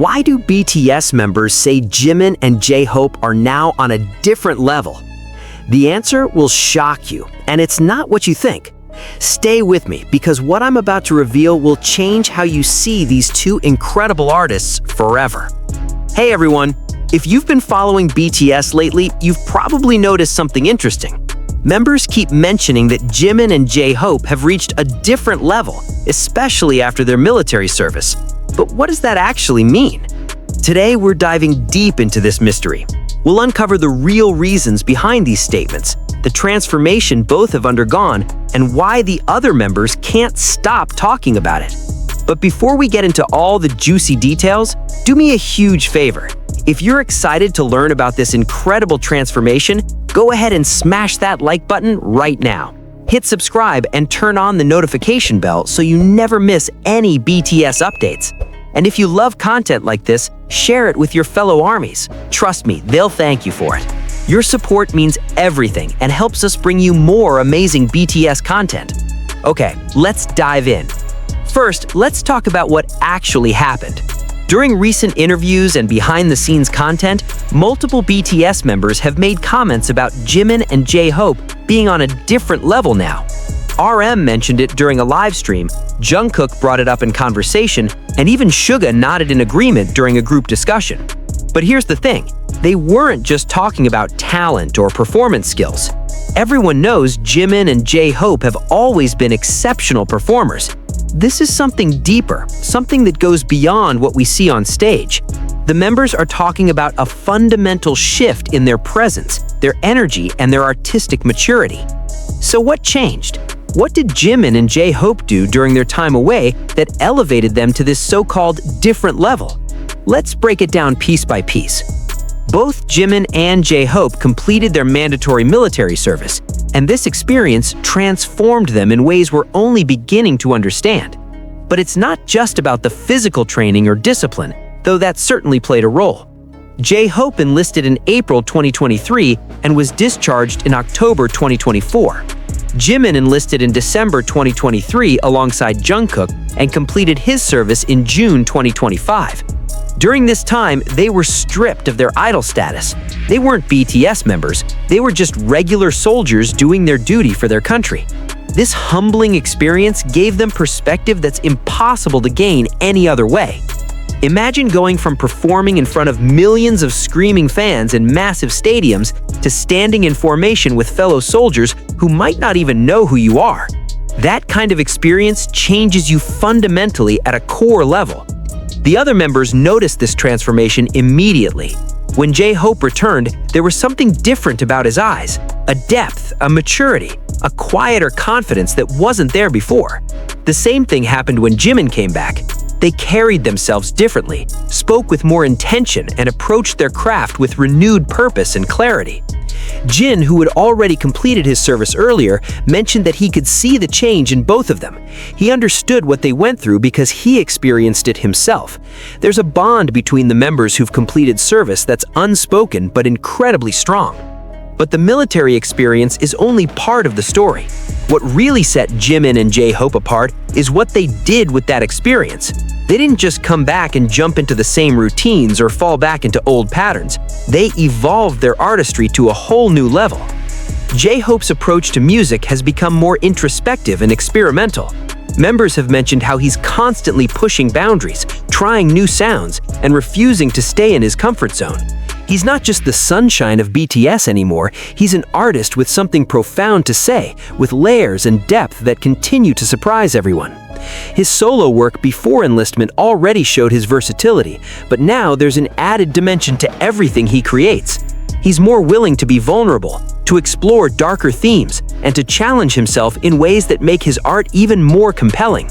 Why do BTS members say Jimin and J-Hope are now on a different level? The answer will shock you, and it's not what you think. Stay with me, because what I'm about to reveal will change how you see these two incredible artists forever. Hey everyone, if you've been following BTS lately, you've probably noticed something interesting. Members keep mentioning that Jimin and J-Hope have reached a different level, especially after their military service. But what does that actually mean? Today, we're diving deep into this mystery. We'll uncover the real reasons behind these statements, the transformation both have undergone, and why the other members can't stop talking about it. But before we get into all the juicy details, do me a huge favor. If you're excited to learn about this incredible transformation, go ahead and smash that like button right now. Hit subscribe and turn on the notification bell so you never miss any BTS updates. And if you love content like this, share it with your fellow armies. Trust me, they'll thank you for it. Your support means everything and helps us bring you more amazing BTS content. Okay, let's dive in. First, let's talk about what actually happened. During recent interviews and behind-the-scenes content, multiple BTS members have made comments about Jimin and J-Hope being on a different level now. RM mentioned it during a live stream, Jungkook brought it up in conversation, and even Suga nodded in agreement during a group discussion. But here's the thing, they weren't just talking about talent or performance skills. Everyone knows Jimin and J-Hope have always been exceptional performers. This is something deeper, something that goes beyond what we see on stage. The members are talking about a fundamental shift in their presence, their energy, and their artistic maturity. So what changed? What did Jimin and J-Hope do during their time away that elevated them to this so-called different level? Let's break it down piece by piece. Both Jimin and J-Hope completed their mandatory military service, and this experience transformed them in ways we're only beginning to understand. But it's not just about the physical training or discipline, though that certainly played a role. J-Hope enlisted in April 2023 and was discharged in October 2024. Jimin enlisted in December 2023 alongside Jungkook and completed his service in June 2025. During this time, they were stripped of their idol status. They weren't BTS members, they were just regular soldiers doing their duty for their country. This humbling experience gave them perspective that's impossible to gain any other way. Imagine going from performing in front of millions of screaming fans in massive stadiums to standing in formation with fellow soldiers who might not even know who you are. That kind of experience changes you fundamentally at a core level. The other members noticed this transformation immediately. When J-Hope returned, there was something different about his eyes, a depth, a maturity, a quieter confidence that wasn't there before. The same thing happened when Jimin came back. They carried themselves differently, spoke with more intention, and approached their craft with renewed purpose and clarity. Jin, who had already completed his service earlier, mentioned that he could see the change in both of them. He understood what they went through because he experienced it himself. There's a bond between the members who've completed service that's unspoken but incredibly strong. But the military experience is only part of the story. What really set Jimin and J-Hope apart is what they did with that experience. They didn't just come back and jump into the same routines or fall back into old patterns. They evolved their artistry to a whole new level. J-Hope's approach to music has become more introspective and experimental. Members have mentioned how he's constantly pushing boundaries, trying new sounds, and refusing to stay in his comfort zone. He's not just the sunshine of BTS anymore, he's an artist with something profound to say, with layers and depth that continue to surprise everyone. His solo work before enlistment already showed his versatility, but now there's an added dimension to everything he creates. He's more willing to be vulnerable, to explore darker themes, and to challenge himself in ways that make his art even more compelling.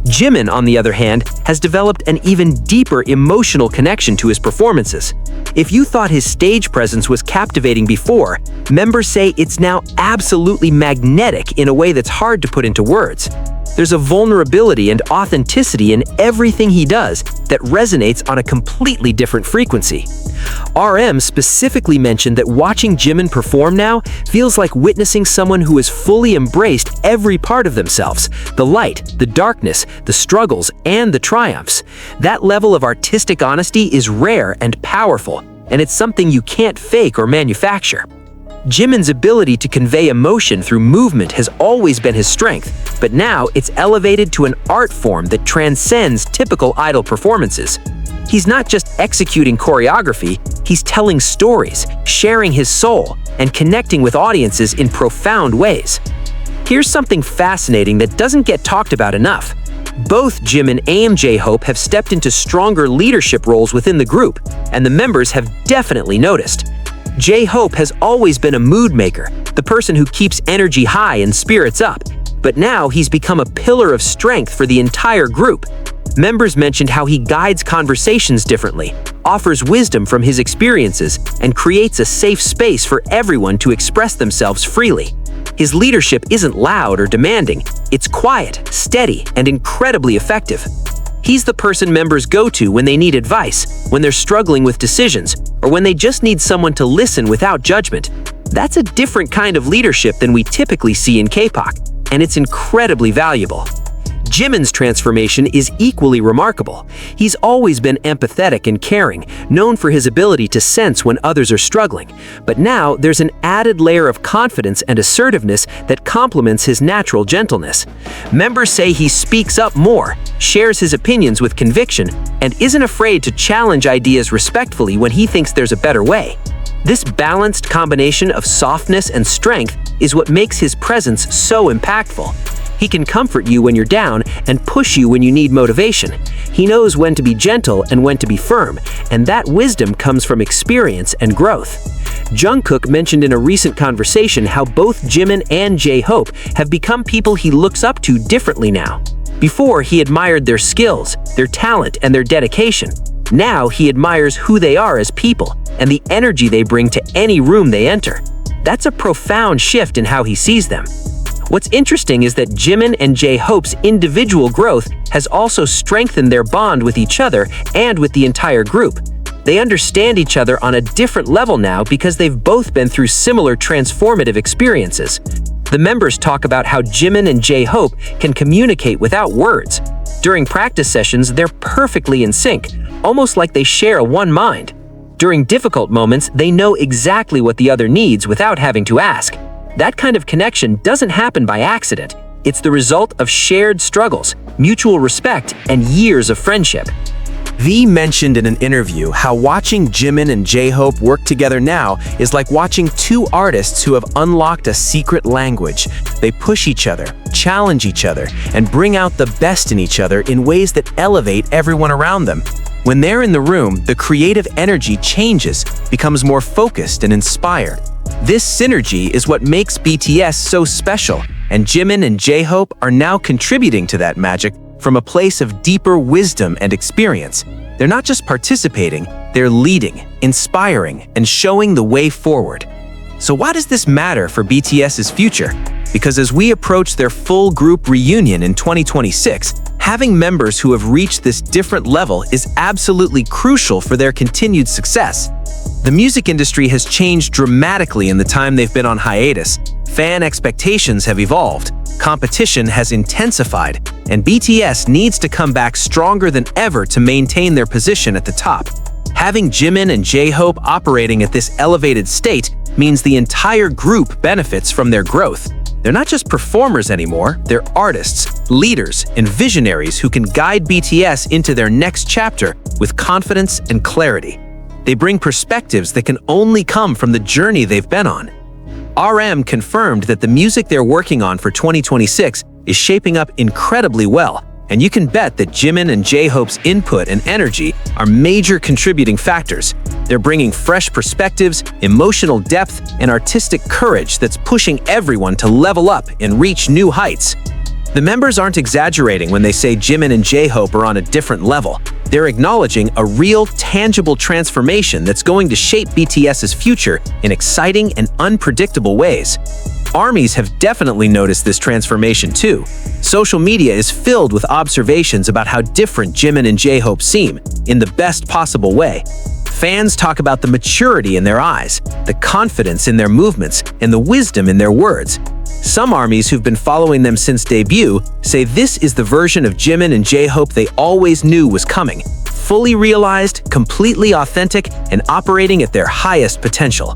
Jimin, on the other hand, has developed an even deeper emotional connection to his performances. If you thought his stage presence was captivating before, members say it's now absolutely magnetic in a way that's hard to put into words. There's a vulnerability and authenticity in everything he does that resonates on a completely different frequency. RM specifically mentioned that watching Jimin perform now feels like witnessing someone who has fully embraced every part of themselves: the light, the darkness, the struggles, and the triumphs. That level of artistic honesty is rare and powerful, and it's something you can't fake or manufacture. Jimin's ability to convey emotion through movement has always been his strength, but now it's elevated to an art form that transcends typical idol performances. He's not just executing choreography, he's telling stories, sharing his soul, and connecting with audiences in profound ways. Here's something fascinating that doesn't get talked about enough. Both Jimin and J-Hope have stepped into stronger leadership roles within the group, and the members have definitely noticed. J-Hope has always been a mood maker, the person who keeps energy high and spirits up, but now he's become a pillar of strength for the entire group. Members mentioned how he guides conversations differently, offers wisdom from his experiences, and creates a safe space for everyone to express themselves freely. His leadership isn't loud or demanding, it's quiet, steady, and incredibly effective. He's the person members go to when they need advice, when they're struggling with decisions, or when they just need someone to listen without judgment. That's a different kind of leadership than we typically see in K-pop, and it's incredibly valuable. Jimin's transformation is equally remarkable. He's always been empathetic and caring, known for his ability to sense when others are struggling. But now there's an added layer of confidence and assertiveness that complements his natural gentleness. Members say he speaks up more, shares his opinions with conviction, and isn't afraid to challenge ideas respectfully when he thinks there's a better way. This balanced combination of softness and strength is what makes his presence so impactful. He can comfort you when you're down and push you when you need motivation. He knows when to be gentle and when to be firm, and that wisdom comes from experience and growth. Jungkook mentioned in a recent conversation how both Jimin and J-Hope have become people he looks up to differently now. Before, he admired their skills, their talent, and their dedication. Now he admires who they are as people and the energy they bring to any room they enter. That's a profound shift in how he sees them. What's interesting is that Jimin and J-Hope's individual growth has also strengthened their bond with each other and with the entire group. They understand each other on a different level now because they've both been through similar transformative experiences. The members talk about how Jimin and J-Hope can communicate without words. During practice sessions, they're perfectly in sync, almost like they share one mind. During difficult moments, they know exactly what the other needs without having to ask. That kind of connection doesn't happen by accident. It's the result of shared struggles, mutual respect, and years of friendship. V mentioned in an interview how watching Jimin and J-Hope work together now is like watching two artists who have unlocked a secret language. They push each other, challenge each other, and bring out the best in each other in ways that elevate everyone around them. When they're in the room, the creative energy changes, becomes more focused and inspired. This synergy is what makes BTS so special, and Jimin and J-Hope are now contributing to that magic from a place of deeper wisdom and experience. They're not just participating, they're leading, inspiring, and showing the way forward. So why does this matter for BTS's future? Because as we approach their full group reunion in 2026, having members who have reached this different level is absolutely crucial for their continued success. The music industry has changed dramatically in the time they've been on hiatus. Fan expectations have evolved, competition has intensified, and BTS needs to come back stronger than ever to maintain their position at the top. Having Jimin and J-Hope operating at this elevated state means the entire group benefits from their growth. They're not just performers anymore, they're artists, leaders, and visionaries who can guide BTS into their next chapter with confidence and clarity. They bring perspectives that can only come from the journey they've been on. RM confirmed that the music they're working on for 2026 is shaping up incredibly well, and you can bet that Jimin and J-Hope's input and energy are major contributing factors. They're bringing fresh perspectives, emotional depth, and artistic courage that's pushing everyone to level up and reach new heights. The members aren't exaggerating when they say Jimin and J-Hope are on a different level. They're acknowledging a real, tangible transformation that's going to shape BTS's future in exciting and unpredictable ways. ARMYs have definitely noticed this transformation too. Social media is filled with observations about how different Jimin and J-Hope seem, in the best possible way. Fans talk about the maturity in their eyes, the confidence in their movements, and the wisdom in their words. Some ARMYs who've been following them since debut say this is the version of Jimin and J-Hope they always knew was coming, fully realized, completely authentic, and operating at their highest potential.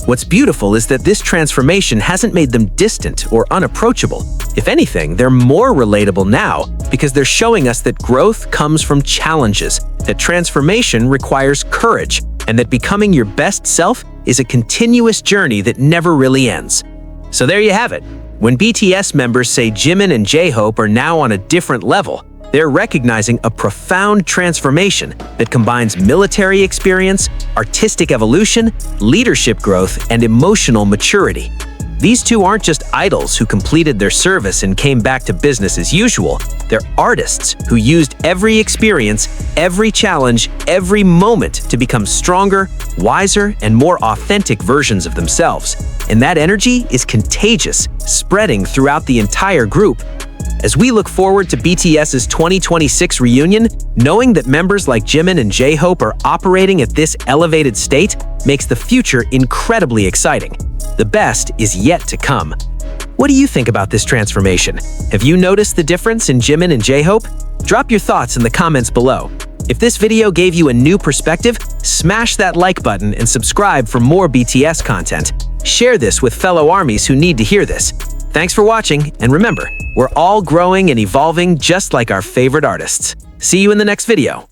What's beautiful is that this transformation hasn't made them distant or unapproachable. If anything, they're more relatable now because they're showing us that growth comes from challenges, that transformation requires courage, and that becoming your best self is a continuous journey that never really ends. So there you have it. When BTS members say Jimin and J-Hope are now on a different level, they're recognizing a profound transformation that combines military experience, artistic evolution, leadership growth, and emotional maturity. These two aren't just idols who completed their service and came back to business as usual. They're artists who used every experience, every challenge, every moment to become stronger, wiser, and more authentic versions of themselves. And that energy is contagious, spreading throughout the entire group. As we look forward to BTS's 2026 reunion, knowing that members like Jimin and J-Hope are operating at this elevated state makes the future incredibly exciting. The best is yet to come. What do you think about this transformation? Have you noticed the difference in Jimin and J-Hope? Drop your thoughts in the comments below. If this video gave you a new perspective, smash that like button and subscribe for more BTS content. Share this with fellow ARMYs who need to hear this. Thanks for watching, and remember, we're all growing and evolving just like our favorite artists. See you in the next video.